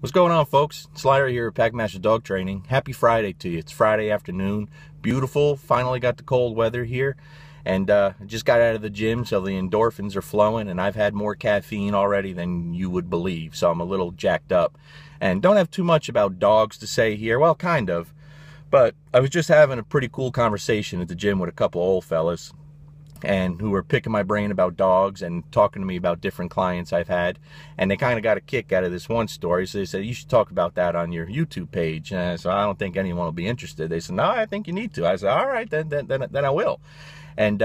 What's going on, folks? It's Larry here at Packmaster Dog Training. Happy Friday to you. It's Friday afternoon. Beautiful. Finally got the cold weather here. And just got out of the gym, so the endorphins are flowing, and I've had more caffeine already than you would believe, so I'm a little jacked up. And don't have too much about dogs to say here. Well, kind of. But I was just having a pretty cool conversation at the gym with a couple of old fellas, and who were picking my brain about dogs and talking to me about different clients I've had. And they kind of got a kick out of this one story. So they said, you should talk about that on your YouTube page. And so I don't think anyone will be interested. They said, no, I think you need to. I said, all right, then I will. And,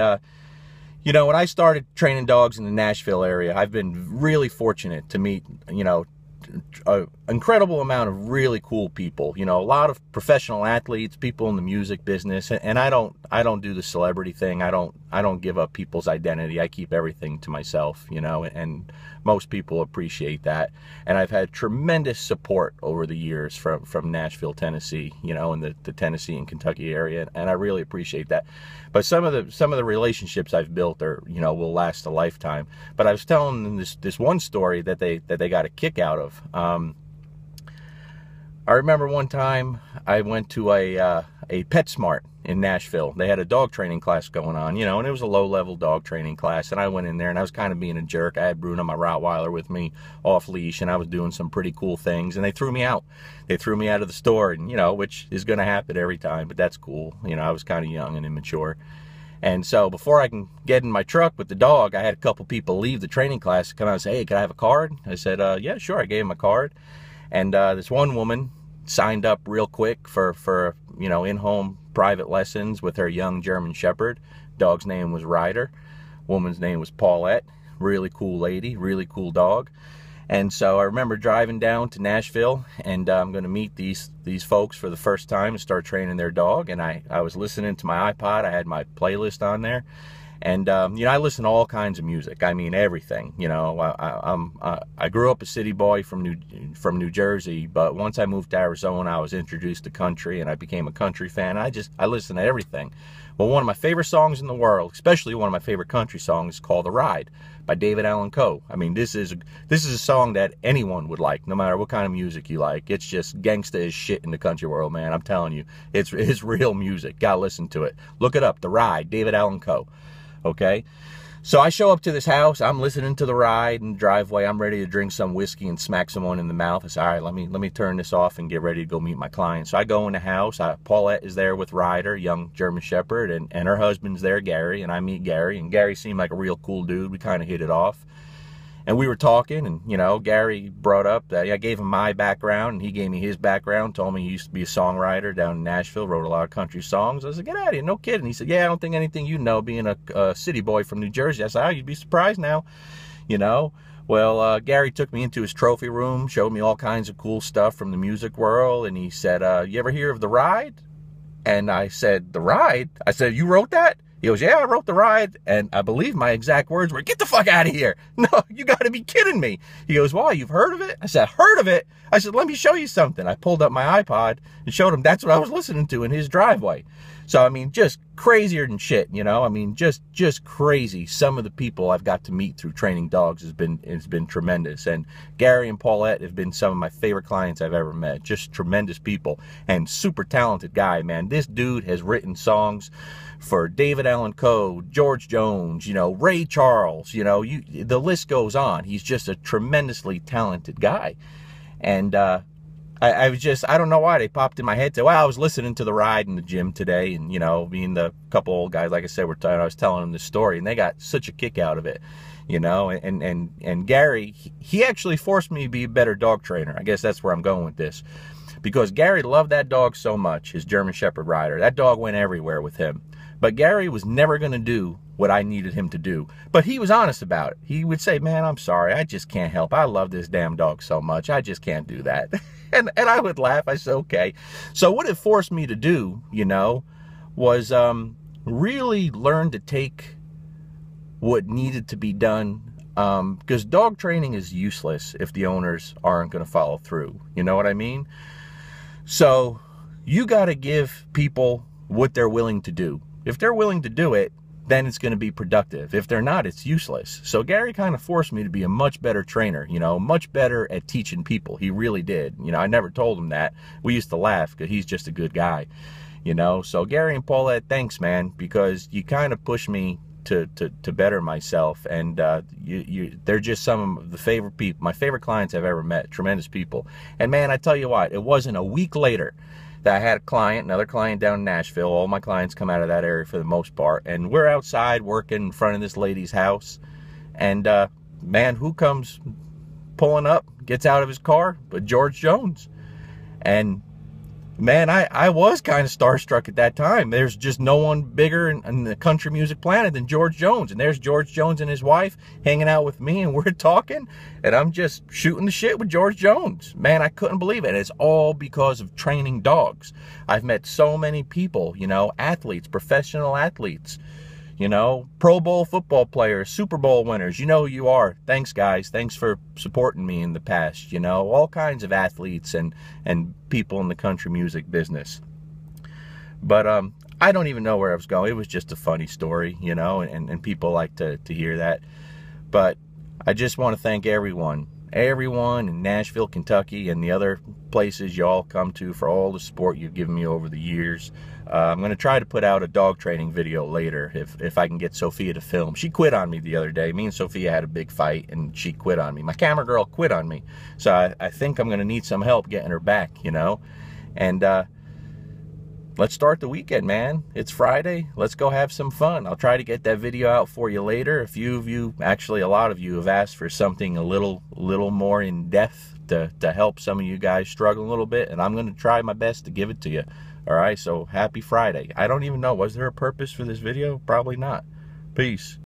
you know, when I started training dogs in the Nashville area, I've been really fortunate to meet, you know, an incredible amount of really cool people, you know, a lot of professional athletes, people in the music business. And I don't do the celebrity thing. I don't give up people's identity. I keep everything to myself, you know, and most people appreciate that. And I've had tremendous support over the years from Nashville, Tennessee, you know, in the Tennessee and Kentucky area. And I really appreciate that. But some of the relationships I've built are, you know, will last a lifetime. But I was telling them this one story that they got a kick out of. I remember one time I went to a PetSmart in Nashville. They had a dog training class going on, you know, and it was a low-level dog training class. And I went in there, and I was kind of being a jerk. I had Bruno, my Rottweiler, with me off leash, and I was doing some pretty cool things. And they threw me out. They threw me out of the store, and you know, which is going to happen every time, but that's cool. You know, I was kind of young and immature. And so before I can get in my truck with the dog, I had a couple people leave the training class to come out and say, hey, can I have a card? I said, yeah, sure. I gave him a card. And this one woman signed up real quick for you know, in-home private lessons with her young German Shepherd. Dog's name was Ryder. Woman's name was Paulette. Really cool lady, really cool dog. And so I remember driving down to Nashville, and I'm going to meet these folks for the first time and start training their dog. And I was listening to my iPod. I had my playlist on there. And, you know, I listen to all kinds of music. I mean, everything. You know, I grew up a city boy from New Jersey, but once I moved to Arizona, I was introduced to country, and I became a country fan. I listen to everything. Well, one of my favorite songs in the world, especially one of my favorite country songs, is called "The Ride" by David Allan Coe. I mean, this is a song that anyone would like, no matter what kind of music you like. It's just gangsta as shit in the country world, man. I'm telling you, it's real music. Gotta listen to it. Look it up. "The Ride," David Allan Coe. Okay, so I show up to this house. I'm listening to The Ride in the driveway. I'm ready to drink some whiskey and smack someone in the mouth. I say, all right, let me turn this off and get ready to go meet my client. So I go in the house. Paulette is there with Ryder, young German Shepherd, and her husband's there, Gary, and I meet Gary. And Gary seemed like a real cool dude. We kind of hit it off. And we were talking, and, you know, Gary brought up that I gave him my background, and he gave me his background, told me he used to be a songwriter down in Nashville, wrote a lot of country songs. I was like, get out of here, no kidding. He said, yeah, I don't think anything you know, being a city boy from New Jersey. I said, oh, you'd be surprised now, you know. Well, Gary took me into his trophy room, showed me all kinds of cool stuff from the music world, and he said, you ever hear of The Ride? And I said, The Ride? I said, you wrote that? He goes, yeah, I wrote The Ride, and I believe my exact words were, get the fuck out of here. No, you got to be kidding me. He goes, well, you've heard of it? I said, heard of it? I said, let me show you something. I pulled up my iPod and showed him that's what I was listening to in his driveway. So, I mean, just crazier than shit, you know? I mean, just crazy. Some of the people I've got to meet through training dogs has been tremendous. And Gary and Paulette have been some of my favorite clients I've ever met. Just tremendous people and super talented guy, man. This dude has written songs for David Allan Coe, George Jones, you know, Ray Charles, you know, the list goes on. He's just a tremendously talented guy. And I don't know why they popped in my head. Well, I was listening to The Ride in the gym today, and, you know, being the couple old guys, like I said, I was telling them this story, and they got such a kick out of it, you know. And Gary, he actually forced me to be a better dog trainer. I guess that's where I'm going with this. Because Gary loved that dog so much, his German Shepherd Ryder. That dog went everywhere with him. But Gary was never going to do what I needed him to do. But he was honest about it. He would say, man, I'm sorry. I just can't help. I love this damn dog so much. I just can't do that. and I would laugh. I said, okay. So what it forced me to do, you know, was really learn to take what needed to be done. Because dog training is useless if the owners aren't going to follow through. You know what I mean? So you got to give people what they're willing to do. If they're willing to do it, then it's going to be productive. If they're not, it's useless. So Gary kind of forced me to be a much better trainer, you know, much better at teaching people. He really did. You know, I never told him that. We used to laugh because he's just a good guy, you know. So Gary and Paulette, thanks, man, because you kind of pushed me to better myself. And they're just some of the favorite people, my favorite clients I've ever met. Tremendous people. And man, I tell you what, it wasn't a week later that I had a client, another client down in Nashville. All my clients come out of that area for the most part. And we're outside working in front of this lady's house. And, man, who comes pulling up, gets out of his car, but George Jones. And, man, I was kind of starstruck at that time. There's just no one bigger in the country music planet than George Jones. And there's George Jones and his wife hanging out with me, and we're talking, and I'm just shooting the shit with George Jones. Man, I couldn't believe it. It's all because of training dogs. I've met so many people, you know, athletes, professional athletes, you know, Pro Bowl football players, Super Bowl winners. You know who you are. Thanks, guys. Thanks for supporting me in the past. You know, all kinds of athletes and people in the country music business. But I don't even know where I was going. It was just a funny story, you know, and people like to hear that. But I just want to thank everyone in Nashville, Kentucky, and the other places y'all come to for all the support you've given me over the years. I'm going to try to put out a dog training video later if I can get Sophia to film. She quit on me the other day. Me and Sophia had a big fight, and she quit on me. My camera girl quit on me. So I think I'm going to need some help getting her back, you know. And let's start the weekend, man. It's Friday. Let's go have some fun. I'll try to get that video out for you later. A few of you, actually a lot of you, have asked for something a little more in depth to help some of you guys struggle a little bit, and I'm going to try my best to give it to you. All right, so happy Friday. I don't even know, was there a purpose for this video? Probably not. Peace.